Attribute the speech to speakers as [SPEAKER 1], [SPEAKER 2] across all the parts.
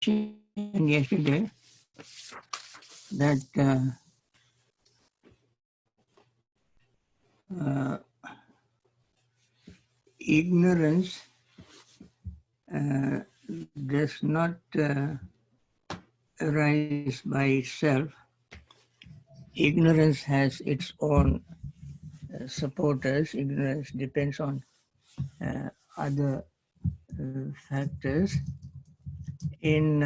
[SPEAKER 1] yesterday that ignorance does not arise by itself. Ignorance has its own supporters. Ignorance depends on other factors. In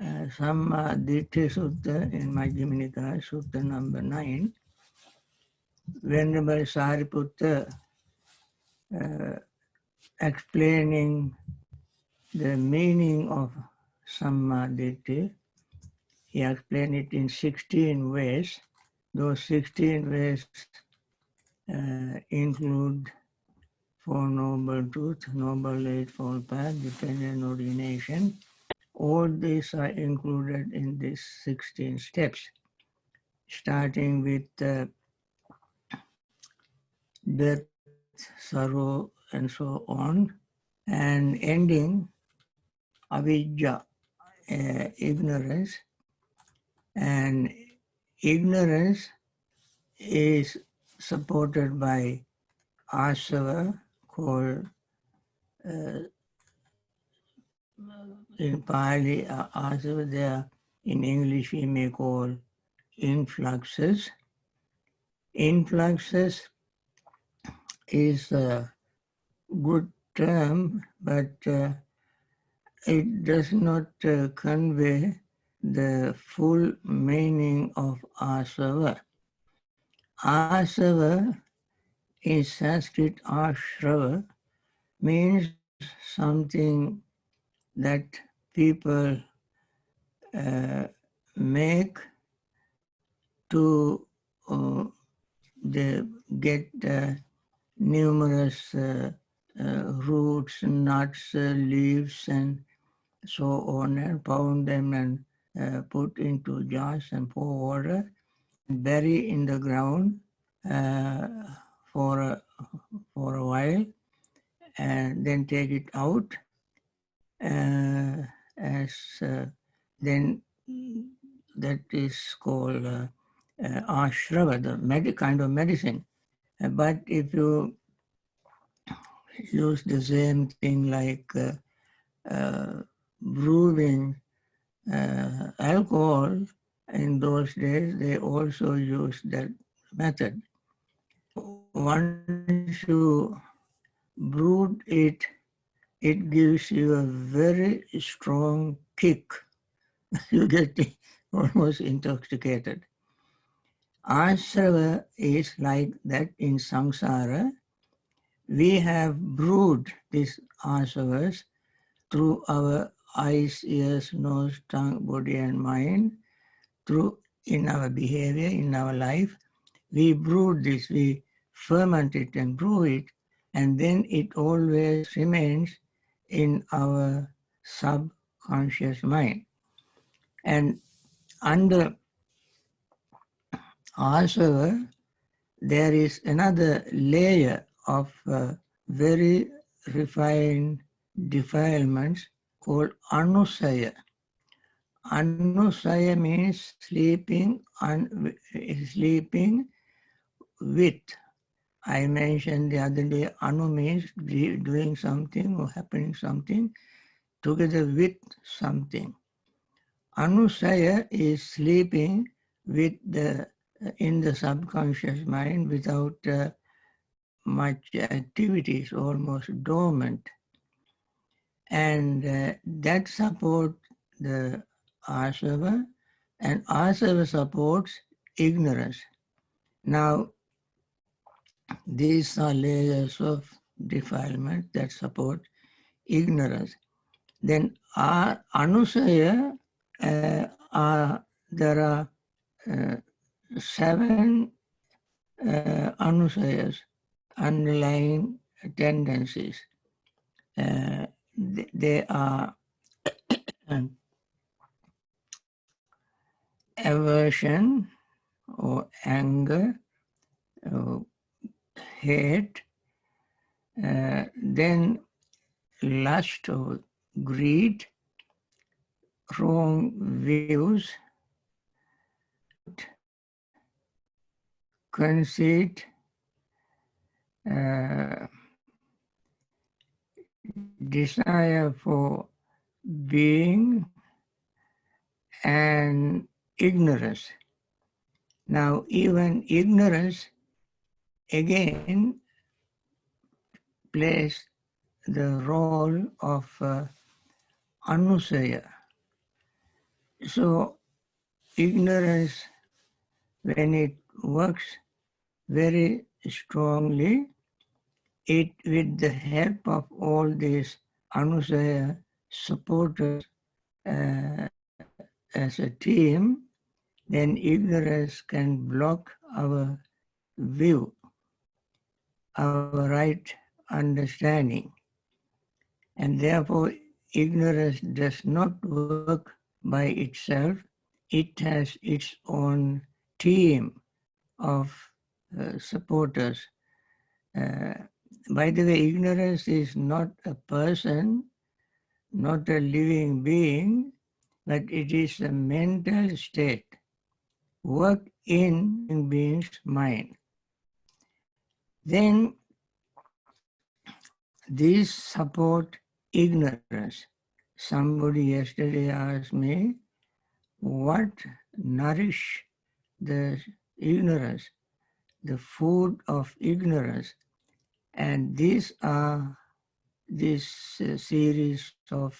[SPEAKER 1] Sammaditthi Sutta, in Majjhima Nikaya, Sutta number 9, Venerable Sariputta explaining the meaning of Sammaditthi, he explained it in 16 ways. Those 16 ways include Four Noble Truths, Noble Eightfold Path, Dependent Origination. All these are included in these 16 steps, starting with death, sorrow, and so on, and ending avidya, ignorance. And ignorance is supported by asava, called in Pali asava, there in English we may call influxes. Influxes is a good term, but it does not convey the full meaning of asava. Asava in Sanskrit, ashrava, means something that people make to they get numerous roots, nuts, leaves, and so on, and pound them and put into jars and pour water, bury in the ground for a while, and then take it out as then that is called ashrava, the kind of medicine. But if you use the same thing like brewing alcohol, in those days they also used that method. Once you brewed it, it gives you a very strong kick. You get almost intoxicated. Ashrava is like that in samsara. We have brewed these asavas through our eyes, ears, nose, tongue, body, and mind, through in our behavior, in our life. We brewed this, we ferment it and brew it, and then it always remains in our subconscious mind. And under asava, there is another layer of very refined defilements called anusaya. Anusaya means sleeping with. I mentioned the other day, anu means doing something or happening something together with something. Anusaya is sleeping with in the subconscious mind without much activities, almost dormant. And that supports the asava, and asava supports ignorance. Now, these are layers of defilement that support ignorance. Then anusaya, there are 7 anusayas, underlying tendencies. They are aversion or anger, or hate, then lust or greed, wrong views, conceit, uh, desire for being, and ignorance. Now, even ignorance again plays the role of anusaya. So, ignorance, when it works very strongly, it, with the help of all these anusaya supporters as a team, then ignorance can block our view, our right understanding. And therefore, ignorance does not work by itself. It has its own team of supporters. By the way, ignorance is not a person, not a living being, but it is a mental state, work in a being's mind. Then these support ignorance. Somebody yesterday asked me, what nourish the ignorance, the food of ignorance? And these are this series of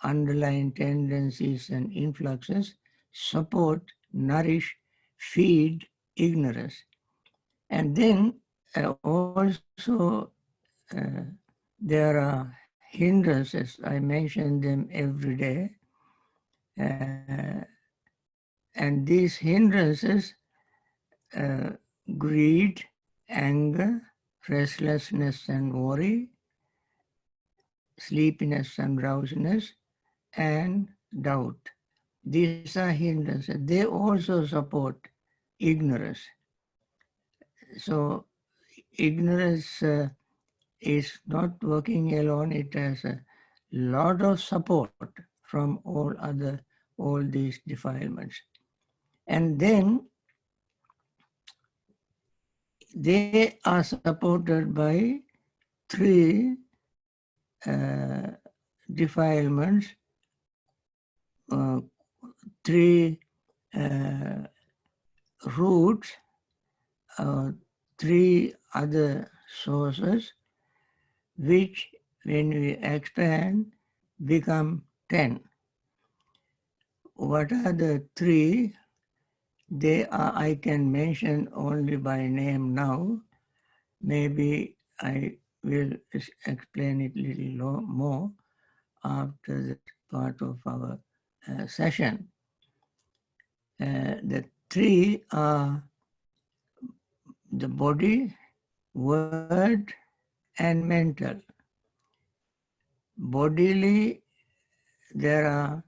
[SPEAKER 1] underlying tendencies and influxes support, nourish, feed ignorance. And then also there are hindrances. I mention them every day. And these hindrances, greed, anger, restlessness and worry, sleepiness and drowsiness, and doubt. These are hindrances. They also support ignorance. So ignorance is not working alone. It has a lot of support from all these defilements. And then they are supported by three defilements, three roots, three other sources, which when we expand become 10. What are the three? They are, I can mention only by name now. Maybe I will explain it a little more after that part of our session. The three are the body, word, and mental. Bodily, there are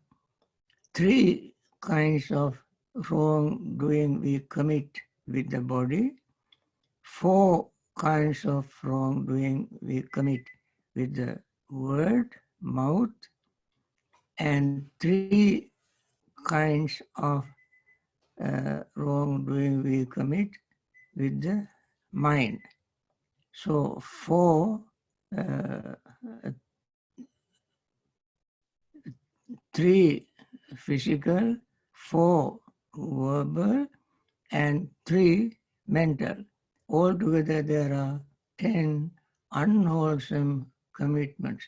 [SPEAKER 1] three kinds of wrongdoing we commit with the body, four kinds of wrongdoing we commit with the word, mouth, and three kinds of wrongdoing we commit with the mind. So three physical, four verbal, and three mental. Altogether, there are 10 unwholesome commitments.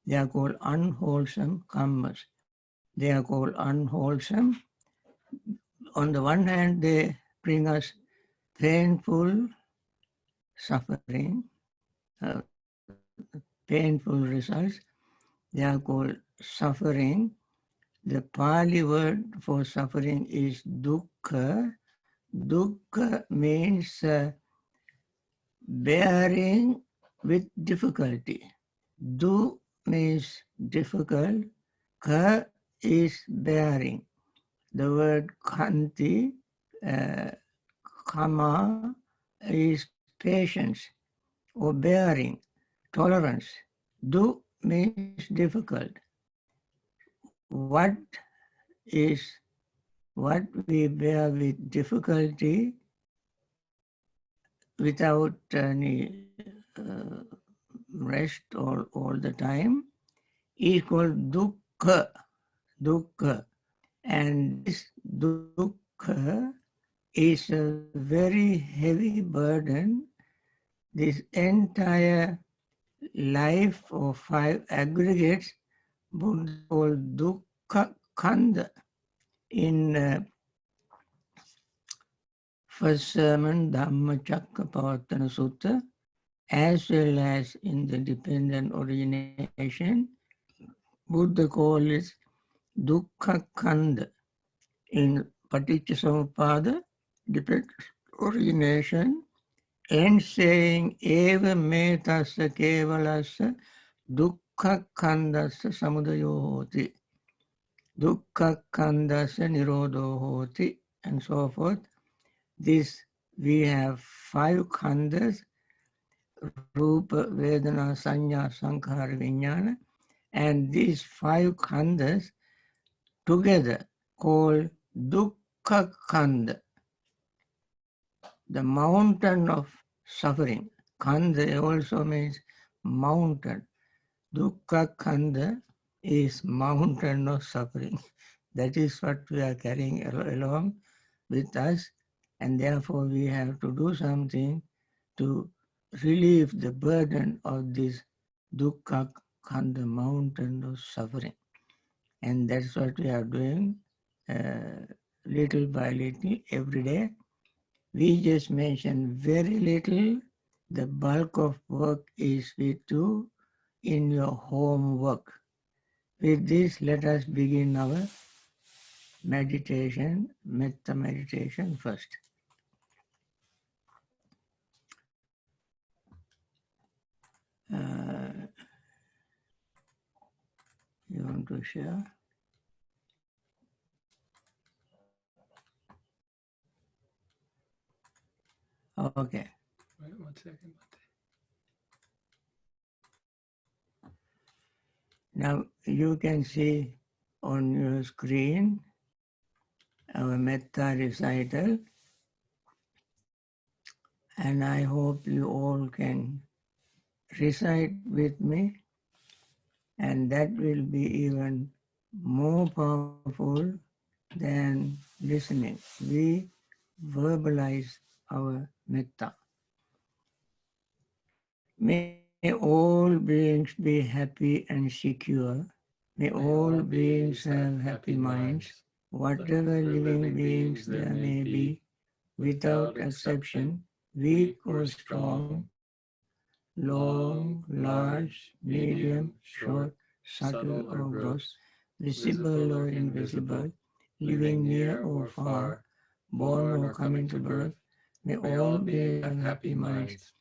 [SPEAKER 1] They are called unwholesome karmas. They are called unwholesome. On the one hand, they bring us painful suffering, painful results. They are called suffering. The Pali word for suffering is dukkha. Dukkha means bearing with difficulty. Du means difficult. Ka is bearing. The word khanti, kama, is patience or bearing, tolerance. Du means difficult. What is what we bear with difficulty without any rest all the time is called dukkha. Dukkha. And this dukkha is a very heavy burden. This entire life of five aggregates, Buddha called dukkha kanda. In first sermon, Dhamma Chakkapavattana Sutta, as well as in the dependent origination, Buddha calls it dukkha kanda. In Paticcasamuppada, dependent origination, and saying eva metassa kevalassa dukkha kandassa samudayo hoti, dukkha kandassa nirodho hoti, and so forth. This we have five khandas: rupa, vedana, sanya, sankhara, vijnana, and these five khandas together called dukkha khanda, the mountain of suffering. Khanda also means mountain. Dukkha khanda is mountain of suffering. That is what we are carrying along with us, and therefore we have to do something to relieve the burden of this dukkha khanda, mountain of suffering. And that's what we are doing little by little every day. We just mentioned very little. The bulk of work is with you in your homework. With this, let us begin our meditation, Metta meditation first. You want to share? Okay.
[SPEAKER 2] Wait 1 second.
[SPEAKER 1] Now you can see on your screen our Metta recital, and I hope you all can recite with me, and that will be even more powerful than listening. We verbalize our metta. May all beings be happy and secure. May all beings have happy minds. Whatever living beings there may be, without exception, weak or strong, long, large, medium, short, subtle or gross, visible or invisible, living near or far, born or coming to birth, may all beings have happy minds.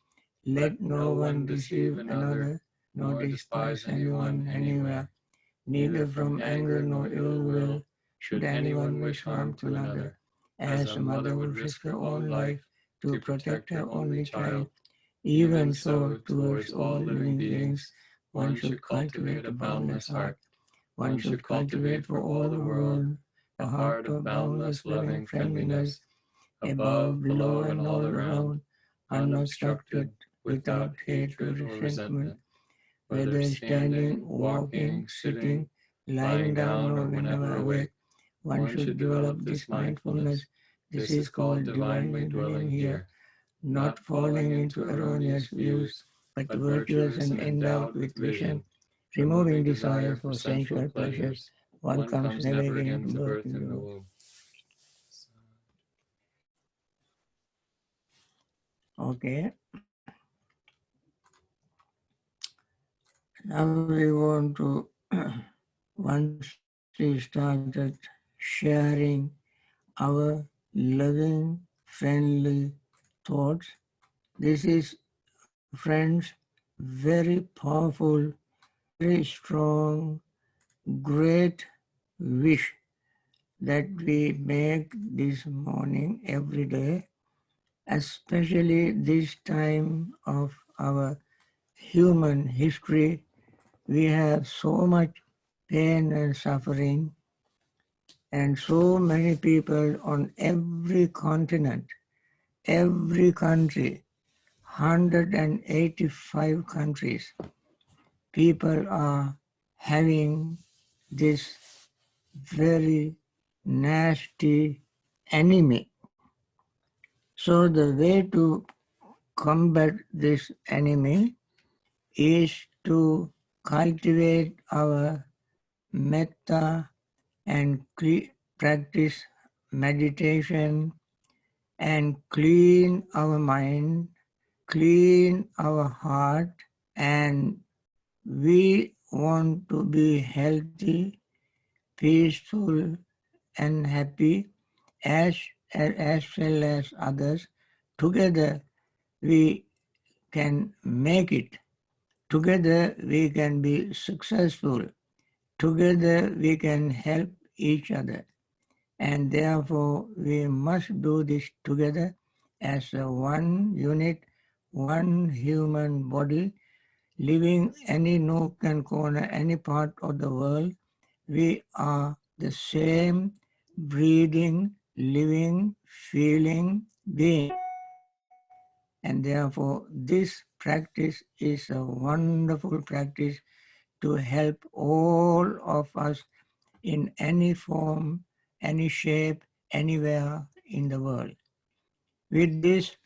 [SPEAKER 1] Let no one deceive another, nor despise anyone anywhere. Neither from anger nor ill will should anyone wish harm to another. As a mother would risk her own life to protect her only child, even so towards all living beings, one should cultivate a boundless heart. One should cultivate for all the world a heart of boundless loving friendliness, above, below, and all around, unobstructed, without hatred or resentment, whether standing, walking, sitting, lying down, or whenever awake. One should develop this mindfulness. This is called divinely dwelling here, not falling into erroneous views, but virtuous and endowed with vision, removing desire for sensual pleasures. One comes never again to birth in the womb. Okay. Now we want to, once we started sharing our loving, friendly thoughts, this is, friends, very powerful, very strong, great wish that we make this morning every day, especially this time of our human history we have so much pain and suffering, and so many people on every continent, every country, 185 countries, people are having this very nasty enemy. So the way to combat this enemy is to cultivate our metta and practice meditation and clean our mind, clean our heart, and we want to be healthy, peaceful, and happy as well as others. Together we can make it. Together we can be successful. Together we can help each other. And therefore we must do this together as a one unit, one human body, living any nook and corner, any part of the world. We are the same breathing, living, feeling being. And therefore this practice is a wonderful practice to help all of us in any form, any shape, anywhere in the world. With this,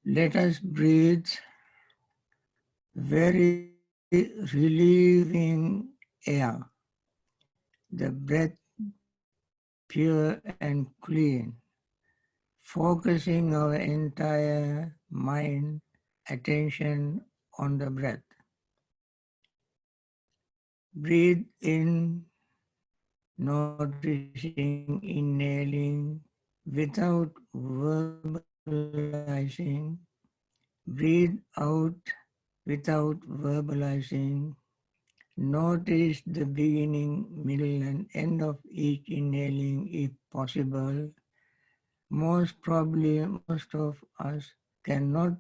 [SPEAKER 1] let us breathe very relieving air, the breath pure and clean, focusing our entire mind, attention on the breath. Breathe in, noticing inhaling without verbalizing. Breathe out without verbalizing. Notice the beginning, middle, and end of each inhaling if possible. Most probably, most of us cannot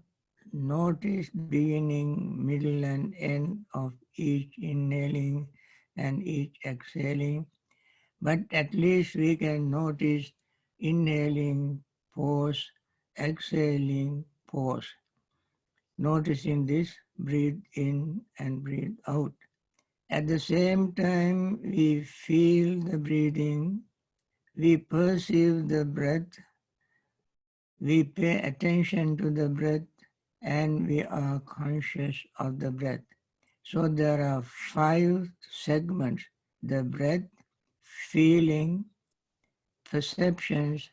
[SPEAKER 1] notice the beginning, middle, and end of each inhaling and each exhaling, but at least we can notice inhaling, pause, exhaling, pause. Noticing this, breathe in and breathe out. At the same time, we feel the breathing, we perceive the breath, we pay attention to the breath, and we are conscious of the breath. So there are 5 segments: the breath, feeling, perceptions,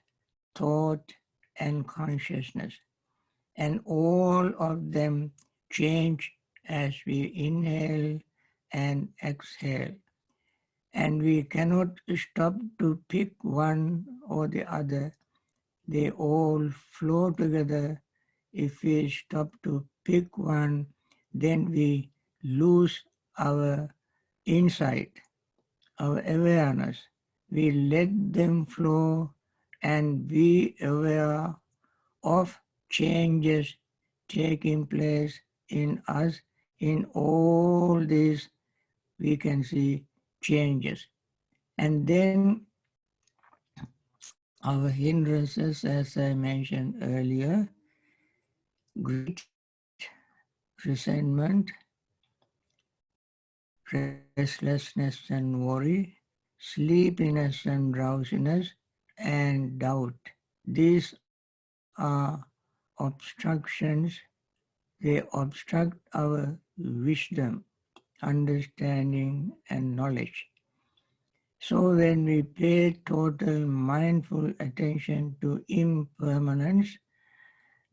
[SPEAKER 1] thought, and consciousness. And all of them change as we inhale and exhale. And we cannot stop to pick one or the other. They all flow together. If we stop to pick one, then we lose our insight, our awareness. We let them flow and be aware of changes taking place in us. In all these, we can see changes. And then our hindrances, as I mentioned earlier, greed, resentment, restlessness and worry, sleepiness and drowsiness, and doubt. These are obstructions. They obstruct our wisdom, understanding, and knowledge. So when we pay total mindful attention to impermanence,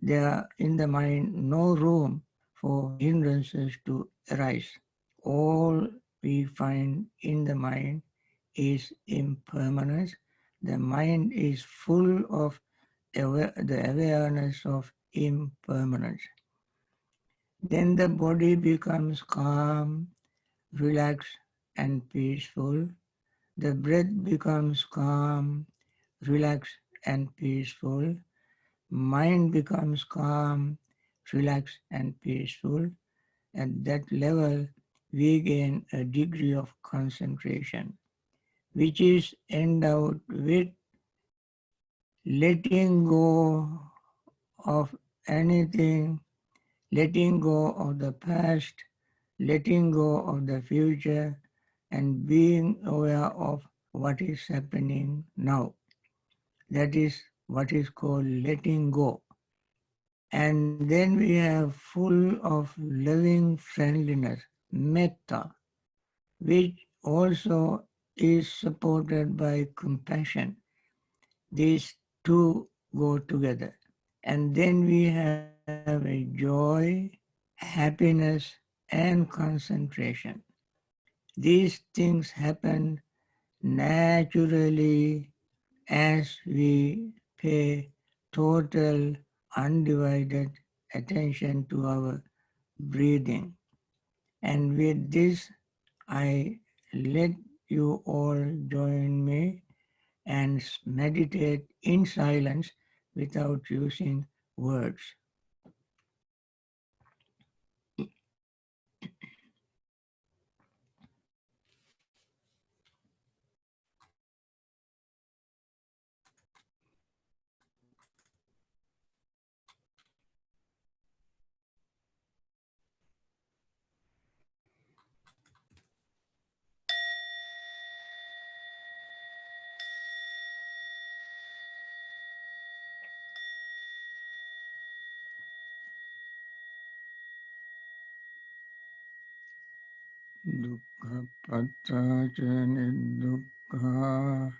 [SPEAKER 1] there are in the mind no room for hindrances to arise. All we find in the mind is impermanence. The mind is full of the awareness of impermanence. Then the body becomes calm, relaxed, and peaceful. The breath becomes calm, relaxed, and peaceful. Mind becomes calm, relaxed and peaceful. At that level, we gain a degree of concentration, which is endowed with letting go of anything, letting go of the past, letting go of the future, and being aware of what is happening now. That is what is called letting go. And then we have full of loving friendliness, metta, which also is supported by compassion. These two go together. And then we have a joy, happiness, and concentration. These things happen naturally as we pay total, undivided attention to our breathing. And with this, I let you all join me and meditate in silence without using words. Dukkha patta ca niddukkha,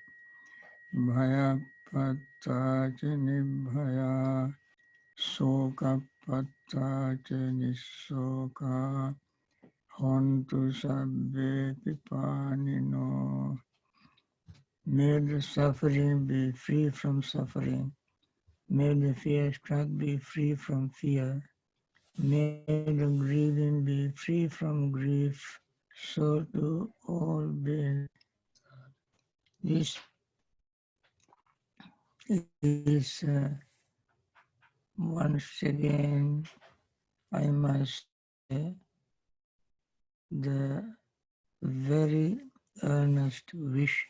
[SPEAKER 1] bhaya patta ca nibbhaya, soka patta ca nissoka, hontu sabbe pipanino. May the suffering be free from suffering. May the fear struck be free from fear. May the grieving be free from grief. So to all beings. This is once again, I must say, the very earnest wish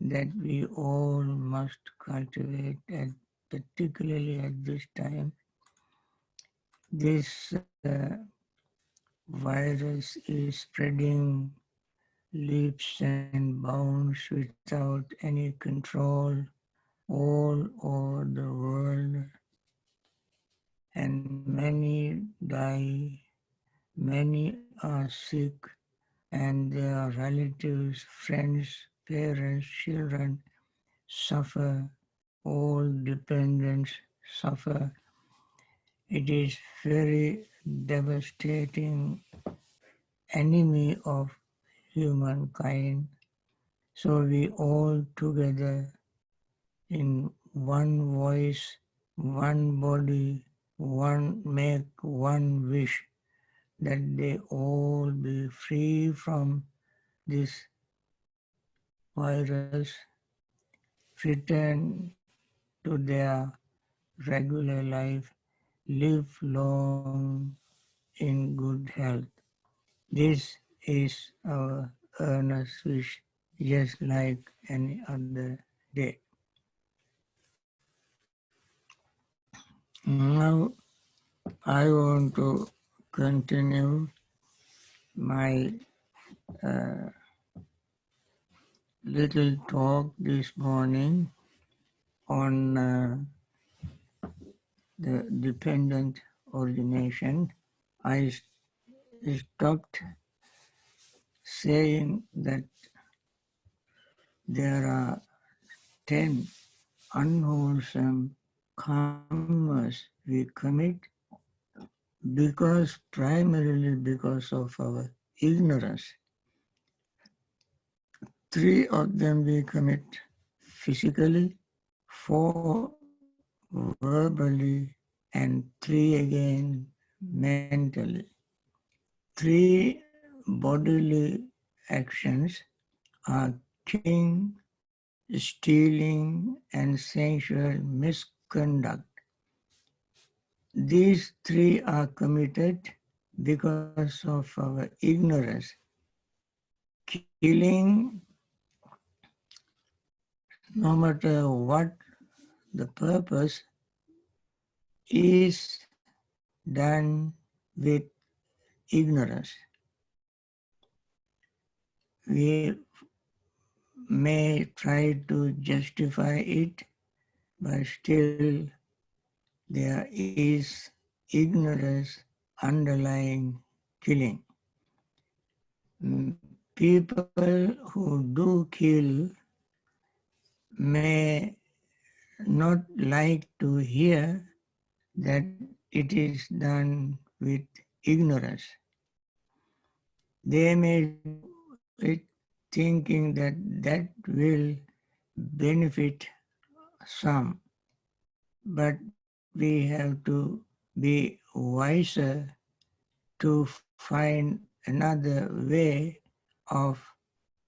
[SPEAKER 1] that we all must cultivate, and particularly at this time. This virus is spreading leaps and bounds without any control all over the world, and many die, many are sick, and their relatives, friends, parents, children suffer, all dependents suffer. It is very devastating enemy of humankind. So we all together in one voice, one body, one make one wish that they all be free from this virus, return to their regular life, live long in good health. This is our earnest wish, just like any other day. Now, I want to continue my little talk this morning on the dependent origination. I stopped saying that there are 10 unwholesome karmas we commit primarily because of our ignorance. 3 of them we commit physically, 4 verbally, and 3 again mentally. 3 bodily actions are killing, stealing, and sensual misconduct. these three are committed because of our ignorance. Killing, no matter what the purpose, is done with ignorance. We may try to justify it, but still there is ignorance underlying killing. People who do kill may not like to hear that it is done with ignorance. They may do it thinking that that will benefit some, but we have to be wiser to find another way of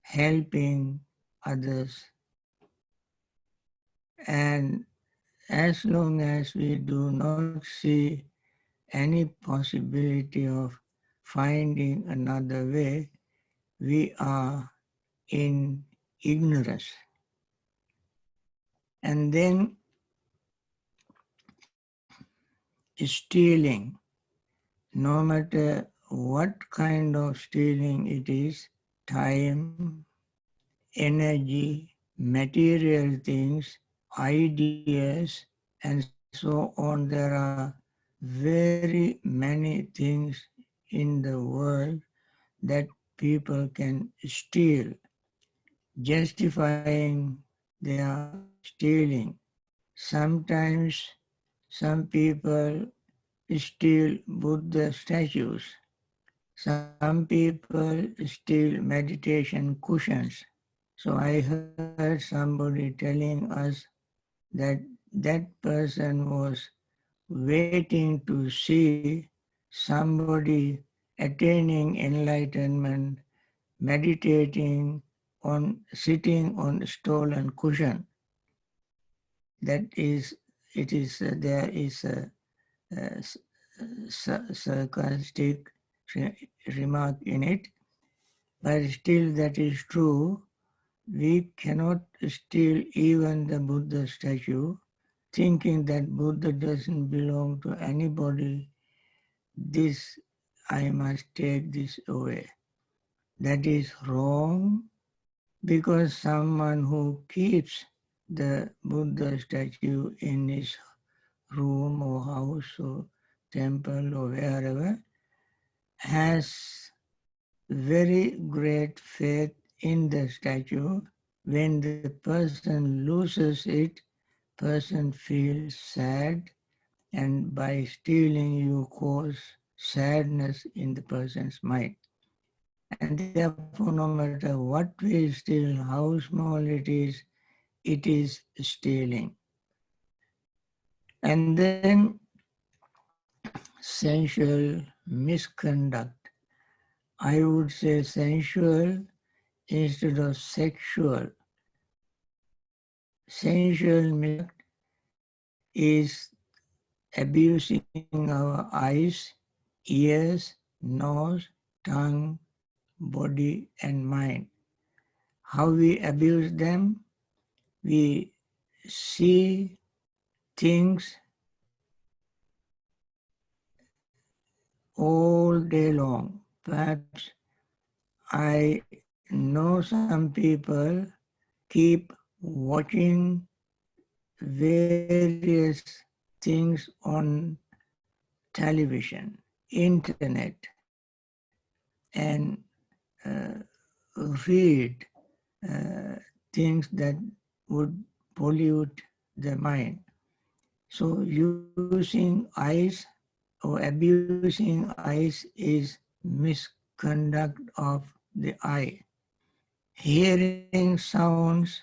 [SPEAKER 1] helping others. And as long as we do not see any possibility of finding another way, we are in ignorance. And then stealing, no matter what kind of stealing it is, time, energy, material things, ideas, and so on. There are very many things in the world that people can steal, justifying their stealing. Sometimes some people steal Buddha statues. Some people steal meditation cushions. So I heard somebody telling us that that person was waiting to see somebody attaining enlightenment, meditating on sitting on a stolen cushion. That is, it is there is a sarcastic remark in it, but still that is true. We cannot steal even the Buddha statue, thinking that Buddha doesn't belong to anybody. This, I must take this away. That is wrong, because someone who keeps the Buddha statue in his room or house or temple or wherever has very great faith in the statue. When the person loses it, person feels sad, and by stealing you cause sadness in the person's mind. And therefore, no matter what we steal, how small it is stealing. And then sensual misconduct. I would say sensual instead of sexual. Sensual misconduct is abusing our eyes, ears, nose, tongue, body, and mind. How we abuse them? We see things all day long. Perhaps I know some people keep watching various things on television, internet, and read things that would pollute the mind. So using eyes or abusing eyes is misconduct of the eye. Hearing sounds,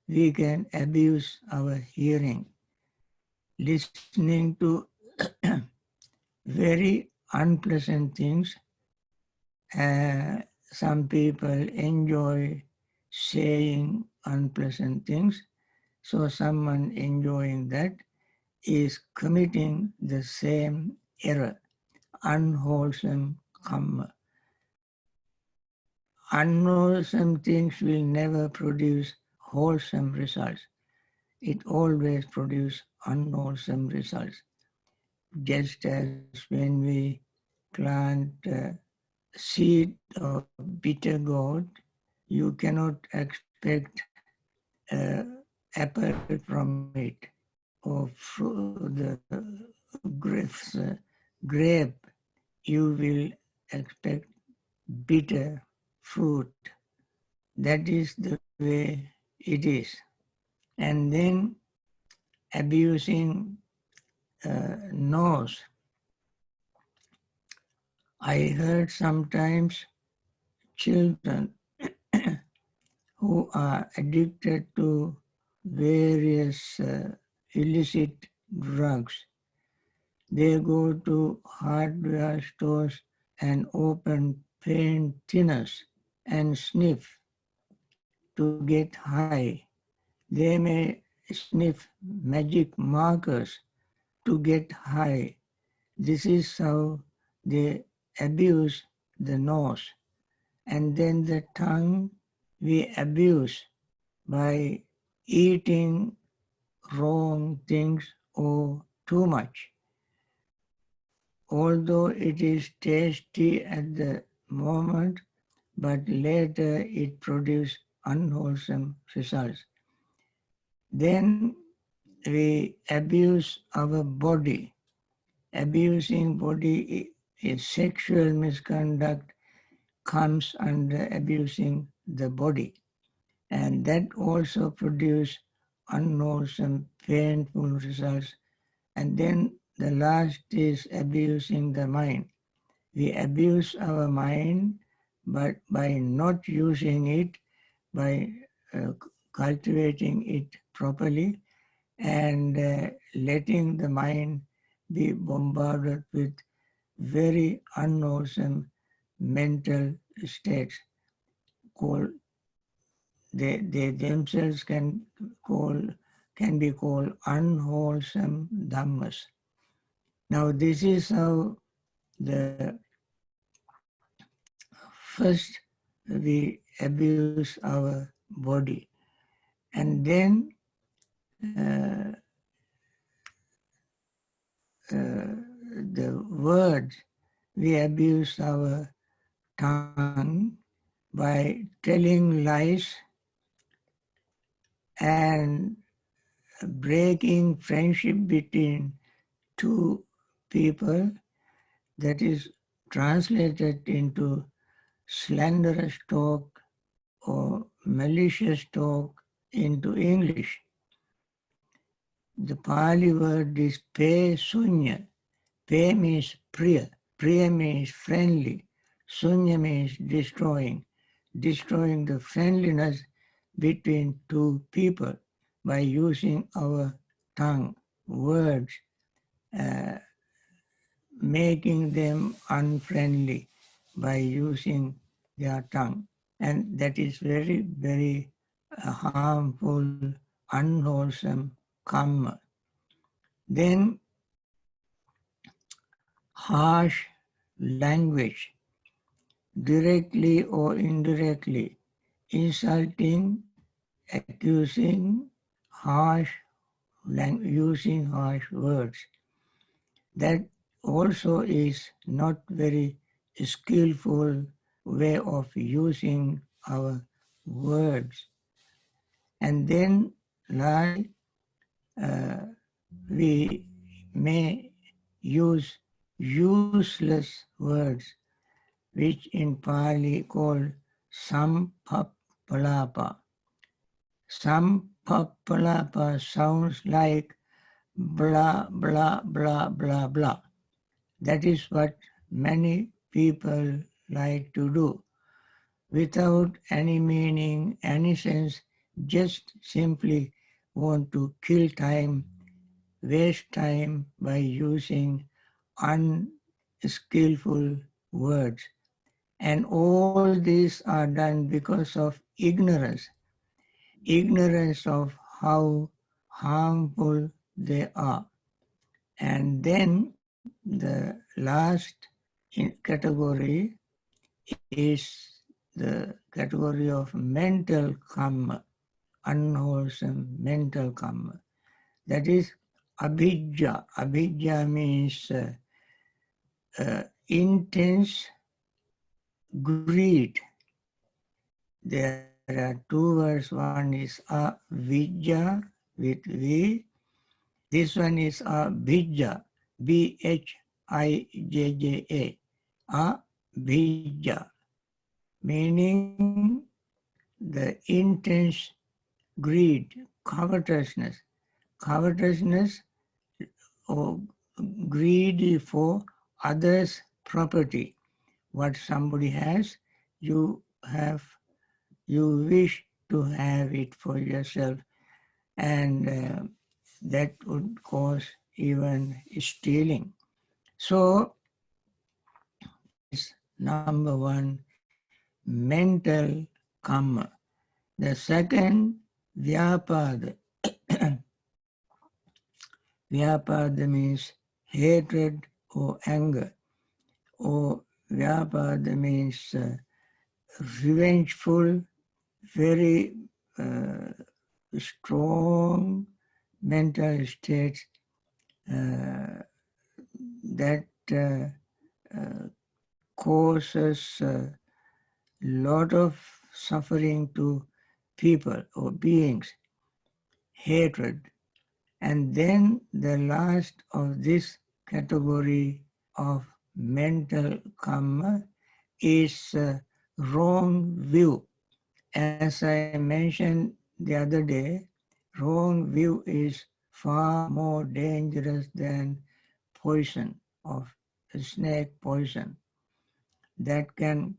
[SPEAKER 1] we can abuse our hearing. Listening to very unpleasant things. Some people enjoy saying unpleasant things. So someone enjoying that is committing the same error, unwholesome karma. Unwholesome things will never produce wholesome results. It always produces unwholesome results. Just as when we plant seed of bitter gourd, you cannot expect apple from it, or the grapes, grape, you will expect bitter fruit. That is the way it is. And then abusing nose. I heard sometimes children who are addicted to various illicit drugs, they go to hardware stores and open paint thinners and sniff to get high. They may sniff magic markers to get high. This is how they abuse the nose. And then the tongue we abuse by eating wrong things or too much. Although it is tasty at the moment, but later it produces unwholesome results. Then we abuse our body. Abusing body is sexual misconduct comes under abusing the body. And that also produces unwholesome, painful results. And then the last is abusing the mind. We abuse our mind, but by not using it, by cultivating it properly, and letting the mind be bombarded with very unwholesome mental states called they themselves can be called unwholesome dhammas. Now this is how the first we abuse our body, and then uh, the words we abuse our tongue by telling lies and breaking friendship between two people, that is translated into slanderous talk or malicious talk into English. The Pali word is pe sunya. Pe means priya. Priya means friendly. Sunya means destroying. Destroying the friendliness between two people by using our tongue, words, uh, making them unfriendly by using their tongue. And that is very, very harmful, unwholesome karma. Then harsh language, directly or indirectly, insulting, accusing, using harsh words. That also is not very skillful way of using our words. And then we may use useless words, which in Pali called sampapalapa. Sampapalapa sounds like blah, blah, blah, blah, blah. That is what many people like to do without any meaning, any sense, just simply want to kill time, waste time by using unskillful words. And all these are done because of ignorance of how harmful they are. And then the last category is the category of mental karma, unwholesome mental karma. That is abhijja. Abhijja means intense greed. There are two words. One is avijja with V. This one is abhijja, Bhijja, abhijja, meaning the intense greed, covetousness. Covetousness or greedy for others' property. What somebody has, you have, you wish to have it for yourself, and that would cause even stealing. So this number one, mental karma. The second, vyapada. Vyapada means hatred or anger, or vyapada means revengeful, very strong mental states that causes a lot of suffering to people or beings, hatred. And then the last of this category of mental karma is wrong view. As I mentioned the other day, wrong view is far more dangerous than poison of snake poison that can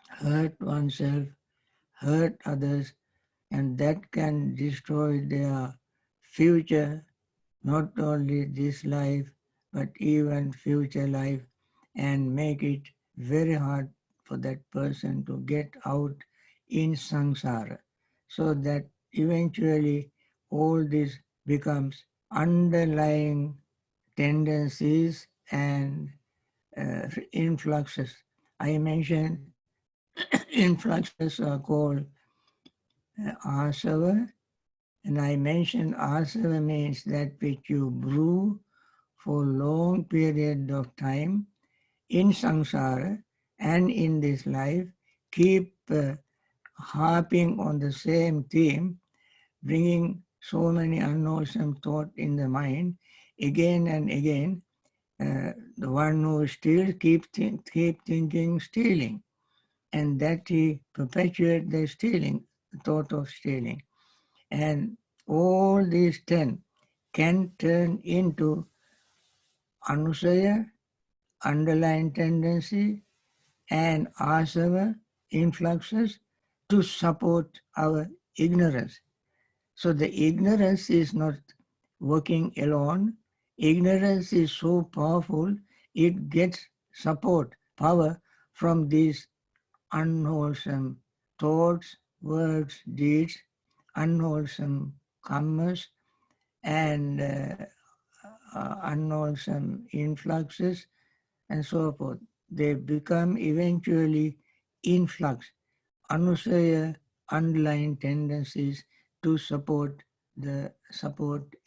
[SPEAKER 1] hurt oneself, hurt others, and that can destroy their future, not only this life, but even future life, and make it very hard for that person to get out in samsara. So that eventually all this becomes underlying tendencies and influxes. I mentioned influxes are called asava, and I mentioned asava means that which you brew for long period of time in samsara and in this life, keep harping on the same theme, bringing so many unwholesome thought in the mind again and again. The one who steals keep thinking stealing, and that he perpetuate the stealing, thought of stealing. And all these 10 can turn into anusaya, underlying tendency, and asava, influxes, to support our ignorance. So the ignorance is not working alone. Ignorance is so powerful, it gets support, power from these unwholesome thoughts, words, deeds, unwholesome karmas, and unwholesome influxes, and so forth. They become eventually influx, anusaya, underlying tendencies to support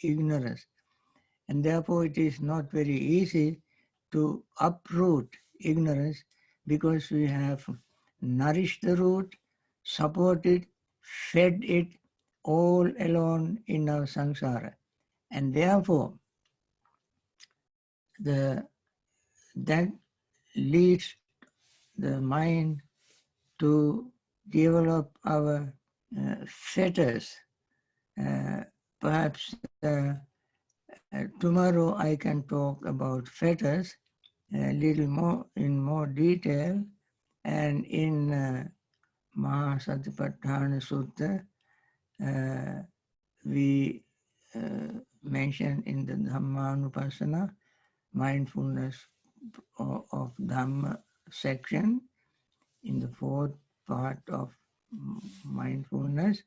[SPEAKER 1] ignorance. And therefore it is not very easy to uproot ignorance, because we have nourished the root, supported, fed it all alone in our samsara. And therefore that leads the mind to develop our fetters. Perhaps tomorrow I can talk about fetters a little more in more detail, and in Mahasatipatthana Sutta we mention in the Dhammanupassana, mindfulness of Dhamma section, in the fourth part of mindfulness,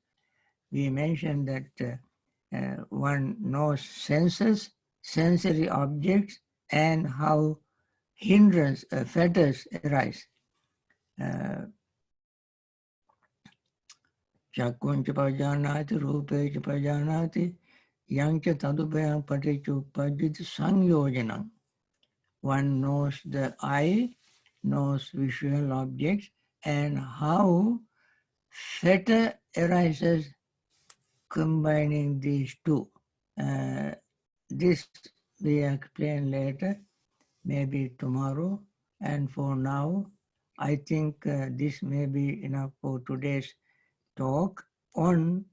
[SPEAKER 1] we mentioned that one knows senses, sensory objects and how hindrance, fetters arise. Chakkuncha pajanati, rupecha pajanati, yangcha tadupayam patichu pajit sangyojanam. One knows the eye, knows visual objects, and how fetter arises combining these two. This we explain later, maybe tomorrow. And for now, I think this may be enough for today's talk on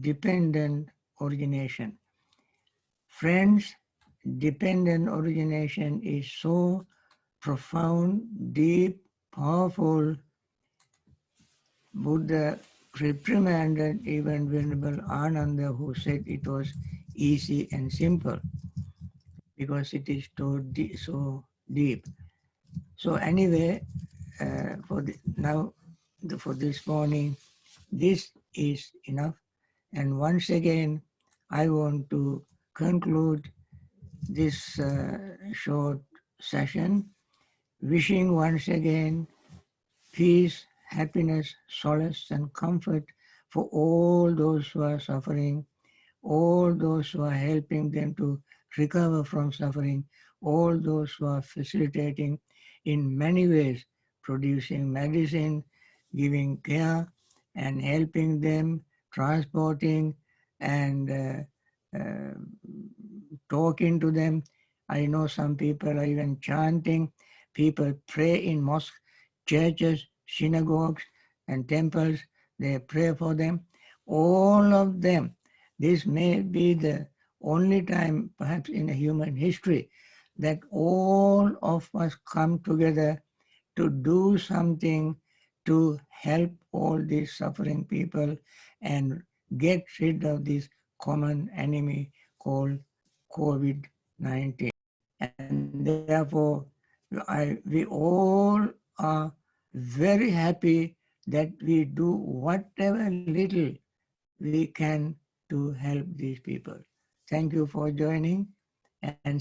[SPEAKER 1] dependent origination. Friends, dependent origination is so profound, deep, powerful. Buddha reprimanded even Venerable Ananda, who said it was easy and simple because it is so deep. So anyway, for this morning, this is enough. And once again, I want to conclude this short session, wishing once again peace, happiness, solace, and comfort for all those who are suffering, all those who are helping them to recover from suffering, all those who are facilitating in many ways, producing medicine, giving care, and helping them, transporting, and talking to them. I know some people are even chanting. People pray in mosques, churches, synagogues, and temples. They pray for them. All of them. This may be the only time, perhaps in human history, that all of us come together to do something to help all these suffering people and get rid of this common enemy called COVID-19. And therefore, we all are very happy that we do whatever little we can to help these people. Thank you for joining, and